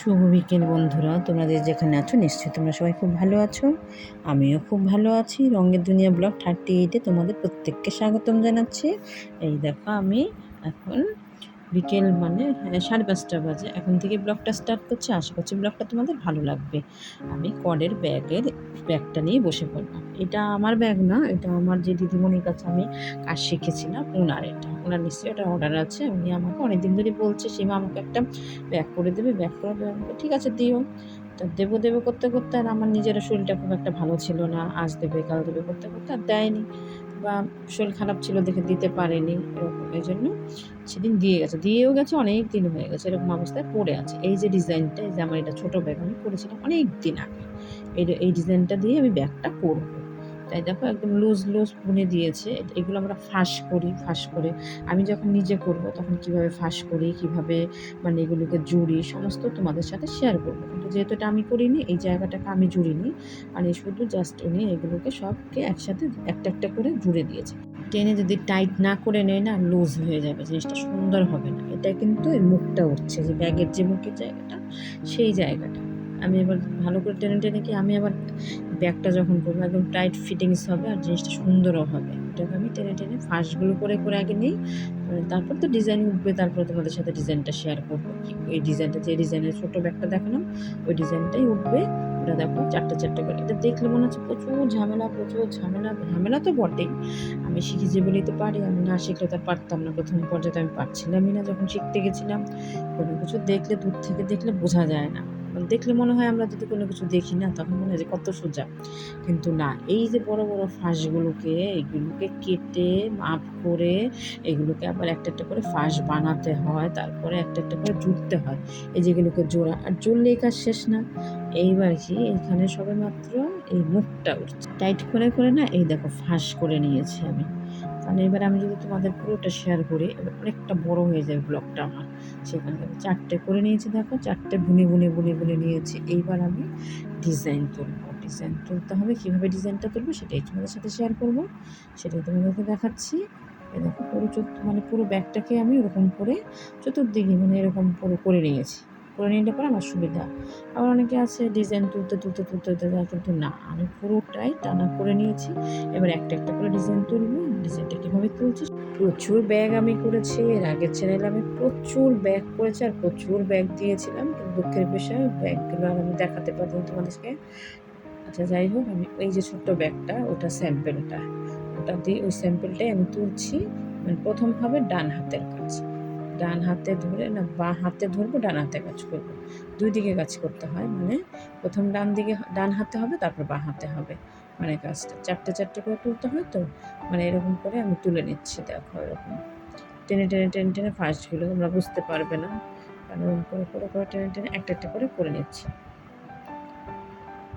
শুভ বিকেল বন্ধুরা, তোমরা যে যেখানে আছো নিশ্চয়ই তোমরা সবাই খুব ভালো আছো। আমিও খুব ভালো আছি। রঙের দুনিয়া ব্লগ 38-এ তোমাদের প্রত্যেককে স্বাগতম জানাচ্ছি। এই দেখো আমি এখন বিকেল 5:30 বাজে। এখন থেকে ব্লগটা স্টার্ট করছি। আশা করছি ব্লগটা তোমাদের ভালো লাগবে। আমি কডের ব্যাগটা নিয়ে বসে পড়লাম। এটা আমার ব্যাগ না, এটা আমার যে দিদিমণির কাছে আমি কাজ শিখেছিলাম ওনার নিশ্চয়ই এটা অর্ডার আছে। উনি আমাকে অনেকদিন ধরে বলছে সীমা আমাকে একটা ব্যাগ করে দেবে, ব্যাগ করে দেবে। আমাকে ঠিক আছে দিও। তা দেবো করতে করতে আর আমার নিজেরও শরীরটা খুব একটা ভালো ছিল না। আজ দেবে কাল দেবে করতে করতে আর দেয়নি, বা শরীর খারাপ ছিল দেখে দিতে পারেনি, এরকম। এই জন্য সেদিন দিয়েও গেছে, অনেক দিন হয়ে গেছে এরকম অবস্থায় পড়ে আছে। এই যে ডিজাইনটা, এই যে আমার এটা ছোটো ব্যাগ আমি করেছিলাম অনেক দিন আগে। এই ডিজাইনটা দিয়ে আমি ব্যাগটা করবো। তাই দেখো একদম লুজ বুনে দিয়েছে। এগুলো আমরা ফাঁস করে আমি যখন নিজে করব তখন কিভাবে ফাঁস করি, কিভাবে এগুলোকে জুড়ি, সমস্ত তোমাদের সাথে শেয়ার করবো। কিন্তু যেহেতু এটা আমি করিনি, এই জায়গাটাকে আমি জুড়িনি, শুধু জাস্ট উনি এগুলোকে সবকে একসাথে একটা একটা করে জুড়ে দিয়েছে। টেনে যদি টাইট না করে নেয় না, লুজ হয়ে যাবে, জিনিসটা সুন্দর হবে না। এটা কিন্তু এই মুখটা উঠছে, যে ব্যাগের যে মুখের জায়গাটা, সেই জায়গাটা আমি এবার ভালো করে টেনে কি আমি আবার ব্যাগটা যখন করবো একদম টাইট ফিটিংস হবে আর জিনিসটা সুন্দরও হবে। এটাকে আমি টেনে ফাঁসগুলো করে আগে নিই, তারপর তো ডিজাইন উঠবে, তারপরে তোমাদের সাথে ডিজাইনটা শেয়ার করবো। এই ডিজাইনটা, যে ডিজাইনের ছোটো ব্যাগটা দেখালাম, ওই ডিজাইনটাই উঠবে। ওটা দেখো চারটে করে। এটা দেখলে মনে হচ্ছে প্রচুর ঝামেলা। ঝামেলা তো বটেই। আমি শিখেছি বলেই তো পারি, আমি না শিখলে তো পারতাম না। প্রথম পর্যায়ে আমি পারছিলামই না যখন শিখতে গেছিলাম। কোনো কিছু দেখলে, দূর থেকে দেখলে বোঝা যায় না। দেখলে মনে হয়, আমরা যদি কোনো কিছু দেখি না তখন মনে হয় যে কত সোজা, কিন্তু না। এই যে বড় বড় ফাঁসগুলোকে, এগুলোকে কেটে মাপ করে এগুলোকে আবার একটা করে ফাঁস বানাতে হয়, তারপরে একটা করে জুড়তে হয়। এই যেগুলোকে জোড়া, আর জুড়লেই কাজ শেষ না। এইবার কি এখানে সবে মাত্র এই মুখটা উঠছে, টাইট করে না, এই দেখো ফাঁস করে নিয়েছি আমি। কারণ এবার আমি যদি তোমাদের পুরোটা শেয়ার করি, এবার অনেকটা বড় হয়ে যাবে ব্লগটা আমার। সেখানে চারটে করে নিয়েছি, দেখো চারটে বুনে নিয়েছি। এইবার আমি ডিজাইন তুলতে হবে। কীভাবে ডিজাইনটা তুলবো সেটাই তোমাদের সাথে শেয়ার করবো, সেটাই তোমাদেরকে দেখাচ্ছি। এই দেখো পুরো ব্যাগটাকে আমি এরকম করে চতুর্দিকে এরকম পুরো করে নিয়েছি। করে নিলে পরে আমার সুবিধা। আবার অনেকে আছে ডিজাইন তুলতে যায়, কিন্তু না, আমি পুরোটাই টানা করে নিয়েছি। এবার একটা করে ডিজাইন তুলবো। ডিজাইনটা কীভাবে তুলছি, প্রচুর ব্যাগ আমি করেছি। এর আগের চ্যানেলে আমি প্রচুর ব্যাগ করেছি আর প্রচুর ব্যাগ দিয়েছিলাম, কিন্তু দুঃখের বিষয় ব্যাগগুলো আর আমি দেখাতে পারিনি তোমাদেরকে। আচ্ছা যাই হোক, আমি এই যে ছোট্ট ব্যাগটা, ওটা ওটা দিয়ে ওই স্যাম্পেলটাই আমি তুলছি। প্রথম হবে ডান হাতের কাজ, ডান হাতে ধরে না বাঁ হাতে ধরবো, ডান হাতে কাজ করবো। দুই দিকে কাজ করতে হয়, প্রথম ডান হাতে হবে, তারপর বাঁ হাতে হবে। কাজটা চারটে করে তুলতে হয় তো, এরকম করে আমি তুলে নিচ্ছি। দেখো এরকম টেনে ফার্স্টগুলো তোমরা বুঝতে পারবে না, কারণ এরকম করে টেনে একটা করে নিচ্ছি।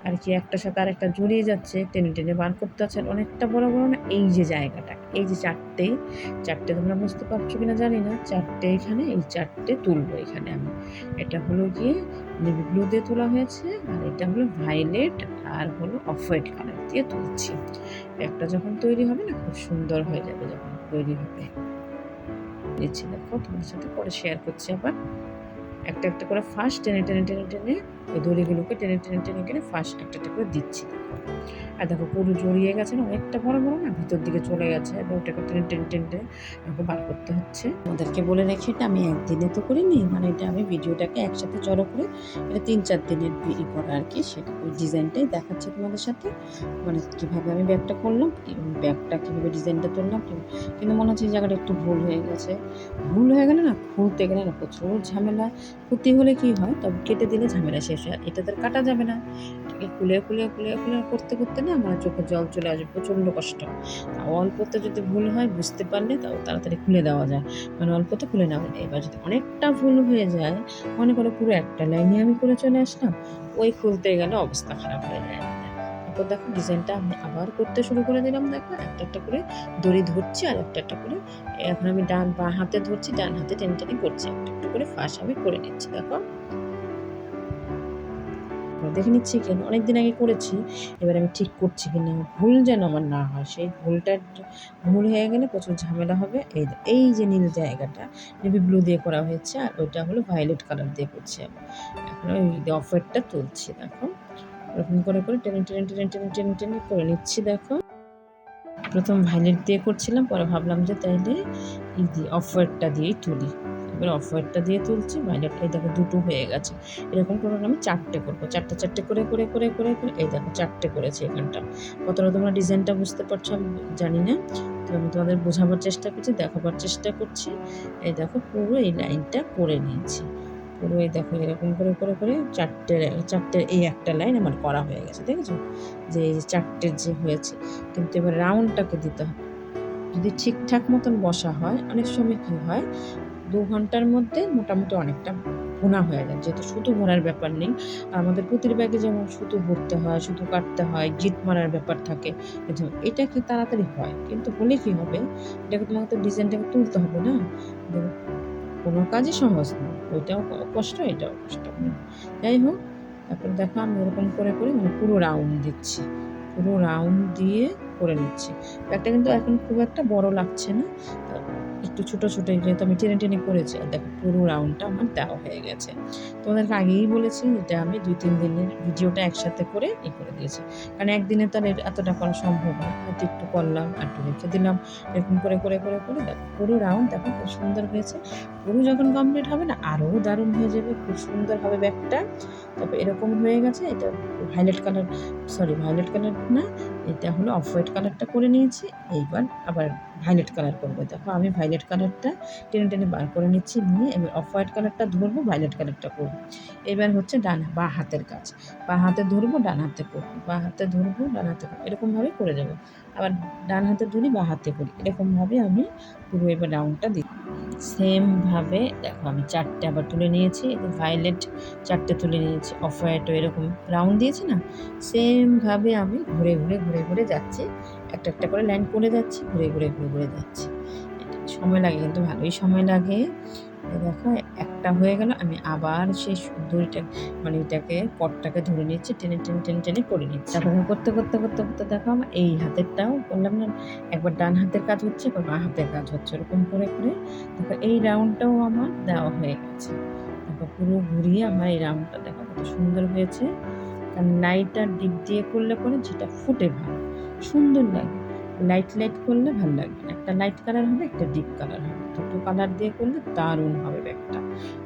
আর কি একটার সাথে আর একটা জড়িয়ে যাচ্ছে, টেনে বার করতে হচ্ছে। অনেকটা বড় না এই যে জায়গাটা, এই যে চারটে তোমরা বুঝতে পারছো কিনা জানি না। চারটে এখানে, এই চারটে তুলবো এখানে আমি। এটা হলো গিয়ে নেভি ব্লু দিয়ে তোলা হয়েছে, আর এটা হলো ভায়োলেট আর হলো অফ হোয়াইট কালার দিয়ে তুলছি। একটা যখন তৈরি হবে না, খুব সুন্দর হয়ে যাবে যখন তৈরি হবে। দিচ্ছি, দেখো তোমাদের সাথে পরে শেয়ার করছি। আবার একটা করে ফাঁস টেনে ওই দড়িগুলোকে টেনে ফাঁস একটা করে দিচ্ছি। আর দেখো পুরো জড়িয়ে গেছে না, অনেকটা বড় না, ভিতর দিকে চলে গেছে। এবার ওটাকে টেনে আমাকে বার করতে হচ্ছে। আমাদেরকে বলে রেখে, এটা আমি একদিনে তো করিনি, এটা আমি ভিডিওটাকে একসাথে জড়ো করে, এটা 3-4 দিনের করা আর কি। সেটা ওই ডিজাইনটাই দেখাচ্ছি তোমাদের সাথে, কীভাবে আমি ব্যাগটা করলাম, ব্যাগটা কীভাবে ডিজাইনটা তুললাম। কিন্তু মনে হচ্ছে এই জায়গাটা একটু ভুল হয়ে গেলে না, খুলতে গেলে না প্রচুর ঝামেলা। ক্ষতি হলে কি হয়, তবে কেটে দিলে ঝামেলা শেষ হয়। এটা তো কাটা যাবে না, এটাকে খুলে করতে না আমার চোখে জল চলে আসবে, প্রচণ্ড কষ্ট। অল্পতে যদি ভুল হয়, বুঝতে পারলে তাও তাড়াতাড়ি খুলে দেওয়া যায়, অল্পতে খুলে নেওয়া যায়। এবার যদি অনেকটা ভুল হয়ে যায়, মনে করো পুরো একটা লাইনে আমি করে চলে আসলাম, ওই খুলতে গেলে অবস্থা খারাপ হয়ে যায়। তারপর দেখো ডিজাইনটা আমি আবার করতে শুরু করে দিলাম। দেখো একটা করে দড়ি ধরছি, আর একটা করে এখন আমি বাঁ হাতে ধরছি, ডান হাতে টেনে করছি, একটা করে ফাঁস আমি করে নিচ্ছি। দেখো দেখে নিচ্ছি কেন অনেক দিন আগে করেছি, এবার আমি ঠিক করছি কিনা, ভুল যেন আমার না হয়। সেই ভুল হয়ে গেলে প্রচুর ঝামেলা হবে। এই যে নীল জায়গাটা নেভি ব্লু দিয়ে করা হয়েছে, আর ওইটা হলো ভায়োলেট কালার দিয়ে করছি আমি। এখন ওই অফ হোয়াইটটা তুলছি, দেখো এরকম করে করে টেনে টেনে টেনে টেনে টেনে টেনে করে নিচ্ছি। দেখো প্রথম ভায়োলেট দিয়ে করছিলাম, পরে ভাবলাম যে তাইলে এই দিয়ে অফ হোয়াইটটা দিয়েই তুলি। এবার অফ হোয়াইটটা দিয়ে তুলছি, ভায়োলেটটাই দেখো দুটো হয়ে গেছে। এরকম করে আমি 4টে করবো, 4টে করে করে করে করে করে এই দেখো 4টে করেছি। এখানটা কতটা তোমরা ডিজাইনটা বুঝতে পারছো আমি জানি না, তো আমি তোমাদের বোঝাবার চেষ্টা করছি, দেখাবার চেষ্টা করছি। এই দেখো পুরো এই লাইনটা করে নিয়েছি, পুরো এই দেখো এরকম করে করে করে 4টে এই একটা লাইন আমার করা হয়ে গেছে। দেখেছো যে এই 4টে যে হয়েছে, কিন্তু এবার রাউন্ডটাকে দিতে হবে। যদি ঠিকঠাক মতন বসা হয়, অনেক সময় কী হয় 2 ঘন্টার মধ্যে মোটামুটি অনেকটা বোনা হয়ে যায়, যেহেতু সুতো ভরার ব্যাপার নেই। আমাদের পুঁতির ব্যাগে যেমন সুতো ভরতে হয়, সুতো কাটতে হয়, গিট মারার ব্যাপার থাকে, এটা কি তাড়াতাড়ি হয়, কিন্তু হলে কী হবে, এটাকে তোমাকে তো ডিজাইনটাকে তুলতে হবে না। কোনো কাজই সহজ নয়, ওইটাও কষ্ট এটাও কষ্ট। যাই হোক, তারপরে দেখো আমি এরকম করে করে মানে পুরো রাউন্ড দিচ্ছি, পুরো রাউন্ড দিয়ে করে নিচ্ছি। ব্যাগটা কিন্তু এখন খুব একটা বড় লাগছে না, একটু ছোটো ছোটো, যেহেতু আমি টেনে টেনে করেছি। আর দেখো পুরো রাউন্ডটা আমার দেওয়া হয়ে গেছে। তোমাদেরকে আগেই বলেছি এটা আমি 2-3 দিনের ভিডিওটা একসাথে করে করে দিয়েছি, কারণ একদিনে তো আর এতটা করা সম্ভব না। হয়তো একটু করলাম আর একটু রেখে দিলাম, এরকম করে করে করে করে দেখো পুরো রাউন্ড দেখো খুব সুন্দর হয়েছে। পুরো যখন কমপ্লিট হবে না আরও দারুণ হয়ে যাবে, খুব সুন্দর হবে ব্যাগটা। তারপর এরকম হয়ে গেছে। এটা ভায়োলেট কালার না, এটা হলো অফ হোয়াইট কালারটা করে নিয়েছি। এইবার আবার ভায়োলেট কালার করবো। দেখো আমি ভায়োলেট কালারটা টেনে টেনে বার করে নিচ্ছি, নিয়ে এবার অফ হোয়াইট কালারটা ধরবো, ভায়োলেট কালারটা করবো। এবার হচ্ছে বা হাতের কাজ, বা হাতে ধরবো ডান হাতে করবো, বা হাতে ধরবো ডান হাতে করবো, এরকমভাবে করে যাবো। আবার ডান হাতে ধরি বা হাতে করি, এরকমভাবে আমি পুরো এবার রাউন্ডটা দিই। সেমভাবে দেখো আমি 4টে আবার তুলে নিয়েছি, ভায়োলেট 4টে তুলে নিয়েছি, অফ হোয়াইটও এরকম রাউন্ড দিয়েছি না, সেমভাবে আমি ঘুরে ঘুরে ঘুরে ঘুরে যাচ্ছি, একটা একটা করে লাইন করে যাচ্ছি, ঘুরে ঘুরে ঘুরে ঘুরে যাচ্ছি। সময় লাগে, কিন্তু ভালোই সময় লাগে। দেখো একটা হয়ে গেল, আমি আবার সেই দড়িটা মানে এটাকে পটটাকে ধরে নিচ্ছি, টেনে টেনে টেনে টেনে করে নিচ্ছি। তারপরে করতে করতে করতে করতে দেখো আমার এই হাতেরটাও করলাম না, একবার ডান হাতের কাজ হচ্ছে, একবার বাঁ হাতের কাজ হচ্ছে, এরকম করে করে দেখো এই রাউন্ডটাও আমার দেওয়া হয়ে গেছে। দেখো পুরো ঘুরিয়ে আমার এই রাউন্ডটা দেখো কত সুন্দর হয়েছে। কারণ লাইট আর ডিপ দিয়ে করলে পরে যেটা ফুটে ভালো সুন্দর লাগে, লাইট লাইট করলে ভালো লাগবে, একটা লাইট কালার হবে, একটা ডিপ কালার হবে, দুটো কালার দিয়ে করলে দারুণ হবে ব্যাগটা।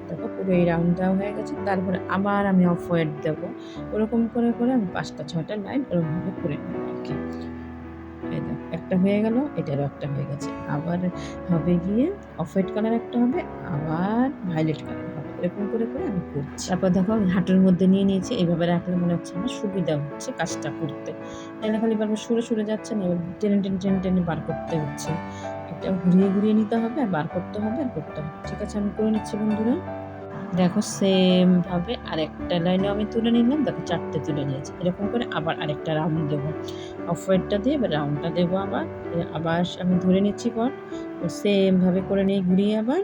দেখো পুরো এই রাউন্ড দেওয়া হয়ে গেছে। তারপরে আবার আমি অফ হোয়াইট দেবো, ওরকম করে করে আমি 5টা-6টা লাইন ওরকমভাবে করে নেবো আর কি। এই দেখো একটা হয়ে গেল, এটারও একটা হয়ে গেছে, আবার হবে গিয়ে অফ হোয়াইট কালার একটা হবে, আবার ভায়োলেট কালার হবে, এরকম করে করে আমি করছি। তারপর দেখো আমি হাঁটুর মধ্যে নিয়ে নিয়েছি, এইভাবে রাখলে মনে হচ্ছে আমার সুবিধা হচ্ছে কাজটা করতে, তাহলে খালি বারবার সরে সরে যাচ্ছে না, এবার টেনে টেনে টেনে টেনে বার করতে হচ্ছে। এটা ঘুরিয়ে ঘুরিয়ে নিতে হবে, আর বার করতে হবে আর করতে হবে। ঠিক আছে, আমি করে নিচ্ছি বন্ধুরা। দেখো সেমভাবে আরেকটা লাইনও আমি তুলে নিলাম, দেখো 4টে তুলে নিয়েছি। এরকম করে আবার আরেকটা রাউন্ড দেবো, অফ হোয়াইটটা দিয়ে এবার রাউন্ডটা দেবো। আবার আমি ধরে নিচ্ছি পর, সেমভাবে করে নিয়ে ঘুরিয়ে আবার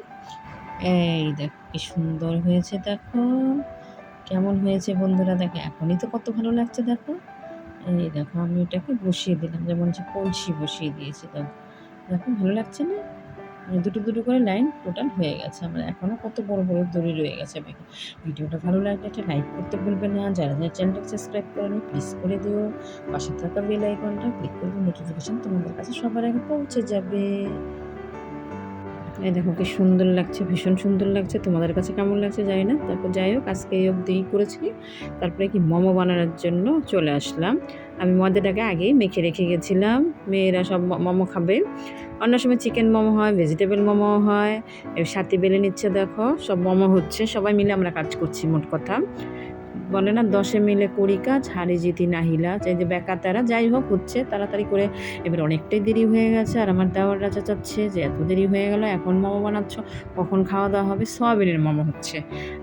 এই দেখো কি সুন্দর হয়েছে। দেখো কেমন হয়েছে বন্ধুরা, দেখো এখনই তো কত ভালো লাগছে। দেখো এই দেখো আমি এটাকে বসিয়ে দিলাম, যেমন হচ্ছে কলসি বসিয়ে দিয়েছি। দেখো ভালো লাগছে না, দুটো দুটো করে লাইন টোটাল হয়ে গেছে আমার। এখনও কত বড় বড় দড়ি রয়ে গেছে ব্যাগে। ভিডিওটা ভালো লাগলে একটা লাইক করতে ভুলবে না, যারা যারা চ্যানেলটাকে সাবস্ক্রাইব করেনি প্লিজ করে দিও, পাশে থাকা বেল আইকনটা ক্লিক করবে, নোটিফিকেশান তোমাদের কাছে সবার আগে পৌঁছে যাবে। এই দেখো কি সুন্দর লাগছে, ভীষণ সুন্দর লাগছে। তোমাদের কাছে কেমন লাগছে জানি না। তারপর যাই হোক আজকে এই অবধিই করেছি। তারপরে কি মোমো বানানোর জন্য চলে আসলাম। আমি ময়দাটাকে আগেই মেখে রেখে গেছিলাম, মেয়েরা সব মোমো খাবে। অন্য সময় চিকেন মোমো হয়, ভেজিটেবল মোমো হয়, সাথে বেলে নিচ্ছে। দেখো সব মোমো হচ্ছে, সবাই মিলে আমরা কাজ করছি। মোট কথা বলে না 10 মিলে 20 কাজ, হারি জিতি নাহিলা, এই যে বেকাতারা। যাই হোক হচ্ছে তাড়াতাড়ি করে, এবার অনেকটাই দেরি হয়ে গেছে। আর আমার দেওয়াররা চাচ্ছে যে এত দেরি হয়ে গেল, এখন মোমো বানাচ্ছ, কখন খাওয়া দাওয়া হবে? সয়াবিনের মোমো হচ্ছে।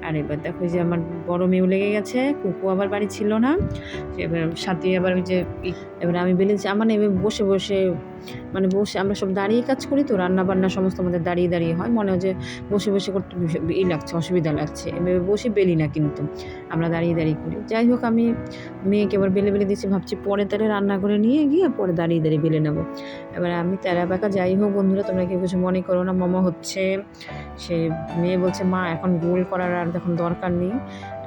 আর এবার দেখো যে আমার বড় মেয়েও লেগে গেছে, কুকু আবার বাড়ি ছিল না, এবার সাথে আবার ওই যে এবার আমি বেলেছি। আমার এবার বসে বসে মানে বসে আমরা সব দাঁড়িয়ে কাজ করি তো, রান্নাবান্না সমস্ত আমাদের দাঁড়িয়ে দাঁড়িয়ে হয়, মনে হয় যে বসে বসে করতে লাগছে, অসুবিধা লাগছে, এভাবে বসে বেলি না, কিন্তু আমরা দাঁড়িয়ে দাঁড়িয়ে করি। যাই হোক, আমি মেয়েকে এবার বেলে বেলে দিচ্ছি, ভাবছি পরে তাহলে রান্না করে নিয়ে গিয়ে পরে দাঁড়িয়ে দাঁড়িয়ে বেলে নেবো। এবার আমি তেরা বেঁকা, যাই হোক বন্ধুরা তোমরা কেউ কিছু মনে করো না। মামা হচ্ছে, সে মেয়ে বলছে মা এখন গোল করার আর এখন দরকার নেই,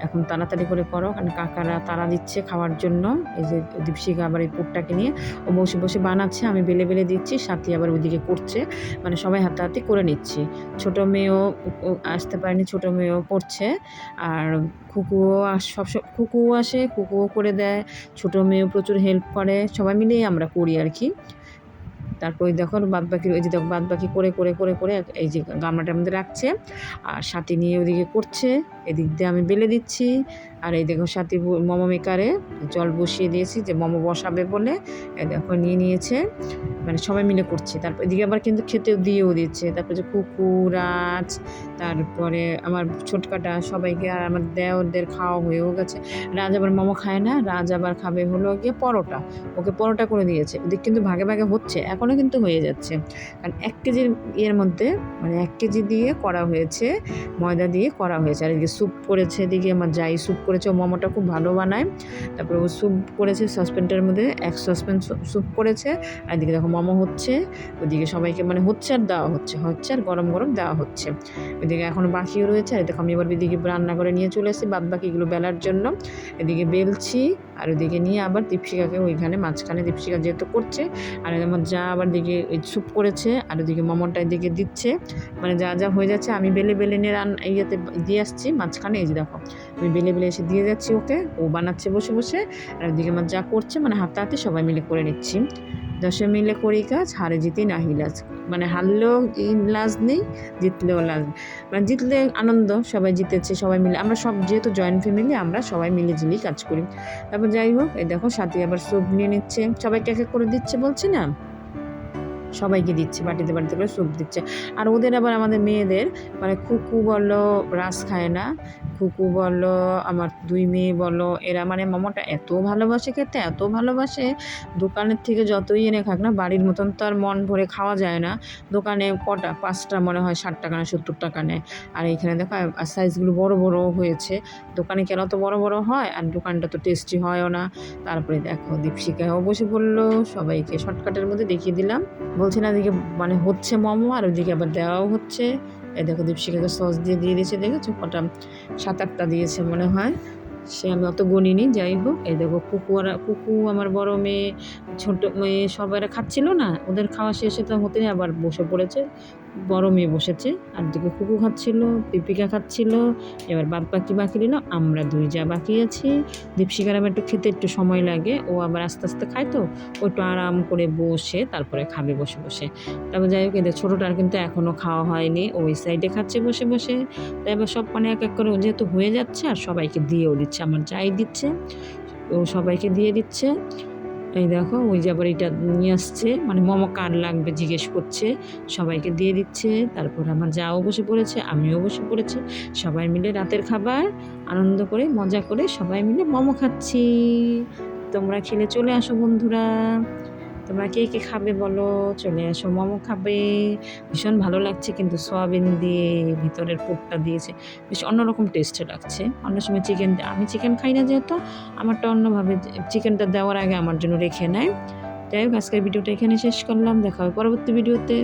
এখন তাড়াতাড়ি করে করো, কারণ কাকারা তাড়া দিচ্ছে খাওয়ার জন্য। এই যে দীপশিকা আবার এই পুরটাকে নিয়ে ও বসে বসে বানাচ্ছে, আমি বেলে বেলে দিচ্ছি, সাথে আবার ওইদিকে করছে, মানে সবাই হাতাহাতি করে নিচ্ছি। ছোটো মেয়েও আসতে পারেনি, ছোটো মেয়েও পড়ছে, আর খুকুও খুকুও আসে, খুকুও করে দেয়, ছোটো মেয়েও প্রচুর হেল্প করে, সবাই মিলেই আমরা করি আর কি। তারপর ওই দেখো বাদবাকি, ওই যে দেখো বাদবাকি করে করে করে করে এই যে গামলাটার মধ্যে রাখছে, আর সাথী নিয়ে ওদিকে করছে, এদিক দিয়ে আমি বেলে দিচ্ছি। আর এই দেখো সাথী মোমো মেকারে জল বসিয়ে দিয়েছি, যে মোমো বসাবে বলে, এই দেখো নিয়ে নিয়েছে, মানে সবাই মিলে করছে। তারপর এদিকে আবার কিন্তু খেতেও দিয়েও দিচ্ছে। তারপরে যে কুকু, রাজ, তারপরে আমার ছোটকাটা, সবাইকে, আর আমার দেওরদের খাওয়া হয়েও গেছে। রাজ আবার মোমো খায় না, রাজ আবার খাবে হলো গিয়ে পরোটা, ওকে পরোটা করে দিয়েছে। ওদিক কিন্তু ভাগে ভাগে হচ্ছে, এখনও কিন্তু হয়ে যাচ্ছে, কারণ 1 কেজির ইয়ের মধ্যে, মানে 1 কেজি দিয়ে করা হয়েছে, ময়দা দিয়ে করা হয়েছে। আর এদিকে স্যুপ করেছে, এদিকে আমার যাই স্যুপ করেছে, ও মোমোটা খুব ভালো বানায়। তারপরে ও স্যুপ করেছে সসপ্যানটার মধ্যে, 1 সসপ্যান স্যুপ করেছে। আর এদিকে দেখো মোমো হচ্ছে, ওদিকে সবাইকে মানে হচ্ছে আর দেওয়া হচ্ছে, আর গরম গরম দেওয়া হচ্ছে। ওইদিকে এখনও বাকিও রয়েছে। আর দেখো আমি এবার এদিকে রান্না করে নিয়ে চলে এসেছি বাদ বাকিগুলো বেলার জন্য, এদিকে বেলছি, আর ওইদিকে নিয়ে আবার দীপশিকাকে ওইখানে মাঝখানে, দীপশিকা যেহেতু করছে, আর আমার যা আবার দিকে স্যুপ করেছে, আর ওদিকে মোমোটা এদিকে দিচ্ছে, মানে যা যা হয়ে যাচ্ছে আমি বেলে বেলে নিয়ে ইয়েতে দিয়ে আসছি মাঝখানে। এই যে দেখো আমি বেলে বেলে এসে দিয়ে যাচ্ছি ওকে, ও বানাচ্ছে বসে বসে, আর ওদিকে আমার যা করছে, মানে হাতে সবাই মিলে করে নিচ্ছি। 10 মিলে করি কাজ, হারে জিতেই নাহি লাজ, মানে হারলেও লাজ নেই, জিতলেও লাজ নেই, মানে জিতলে আনন্দ, সবাই জিতেছে, সবাই মিলে আমরা সব, যেহেতু জয়েন্ট ফ্যামিলি আমরা সবাই মিলে ঝিলি কাজ করি। তারপর যাই হোক, এই দেখো সাথী আবার স্যুপ নিয়ে নিচ্ছে, সবাইকে এক এক করে দিচ্ছে, বলছি না, সবাইকে দিচ্ছে, বাটিতে বাটিতে করে স্যুপ দিচ্ছে। আর ওদের আবার, আমাদের মেয়েদের, মানে খুকু বলো, রাস খায় না, খুকু বলো, আমার 2 মেয়ে বলো, এরা মানে মোমোটা এত ভালোবাসে খেতে, এত ভালোবাসে, দোকানের থেকে যতই এনে খাক না, বাড়ির মতন তো আর মন ভরে খাওয়া যায় না। দোকানে কটা 5টা মনে হয় 60 টাকা না 70 টাকা নেয়, আর এইখানে দেখো সাইজগুলো বড় বড় হয়েছে। দোকানে কেন তো বড় বড় হয়, আর দোকানটা তো টেস্টি হয়ও না। তারপরে দেখো দীপশিকাও বসে পড়লো, সবাইকে শর্টকাটের মধ্যে দেখিয়ে দিলাম। বলছে না, এদিকে মানে হচ্ছে মোমো, আর ওইদিকে আবার দেওয়াও হচ্ছে। এই দেখো দীপশিকাকে সস দিয়ে দিয়েছে, দেখেছো কটা, 7-8টা দিয়েছে মনে হয়, সে আমি অত গণিনি। যাই হোক, এই দেখো কুকু আমার বড় মেয়ে, ছোট মেয়ে, সবাই খাচ্ছিল না, ওদের খাওয়া শেষে তো হতে আবার বসে পড়েছে, বড় মেয়ে বসেছে, আর দিকে কুকু খাচ্ছিল, দীপিকা খাচ্ছিল। এবার বাকি রইল আমরা 2 যা বাকি আছি। দীপশিকার আবার একটু খেতে একটু সময় লাগে, ও আবার আস্তে আস্তে খায় তো, ও একটু আরাম করে বসে তারপরে খাবে বসে বসে। তারপর যাই হোক, এদের ছোটোটার কিন্তু এখনও খাওয়া হয়নি, ওই সাইডে খাচ্ছে বসে বসে। তাই এবার সব মানে এক এক করে যেহেতু হয়ে যাচ্ছে, আর সবাইকে দিয়েও দিচ্ছে, আমার যাই দিচ্ছে ও সবাইকে দিয়ে দিচ্ছে। এই দেখো ওই যে আবার এটা নিয়ে আসছে, মানে মোমো কার লাগবে জিজ্ঞেস করছে, সবাইকে দিয়ে দিচ্ছে। তারপর আমার যাও বসে পড়েছে, আমিও বসে পড়েছি, সবাই মিলে রাতের খাবার আনন্দ করে মজা করে সবাই মিলে মোমো খাচ্ছি। তোমরা খেলে চলে আসো বন্ধুরা, তোমরা কে কে খাবে বলো, চলে আসো, মোমো খাবে। ভীষণ ভালো লাগছে, কিন্তু সয়াবিন দিয়ে ভিতরের পুরটা দিয়েছে, বেশ অন্যরকম টেস্টে লাগছে। অন্য সময় আমি চিকেন খাই না যেহেতু, আমারটা অন্যভাবে, চিকেনটা দেওয়ার আগে আমার জন্য রেখে নেয়। যাই হোক, আজকের ভিডিওটা এখানে শেষ করলাম, দেখা হবে পরবর্তী ভিডিওতে।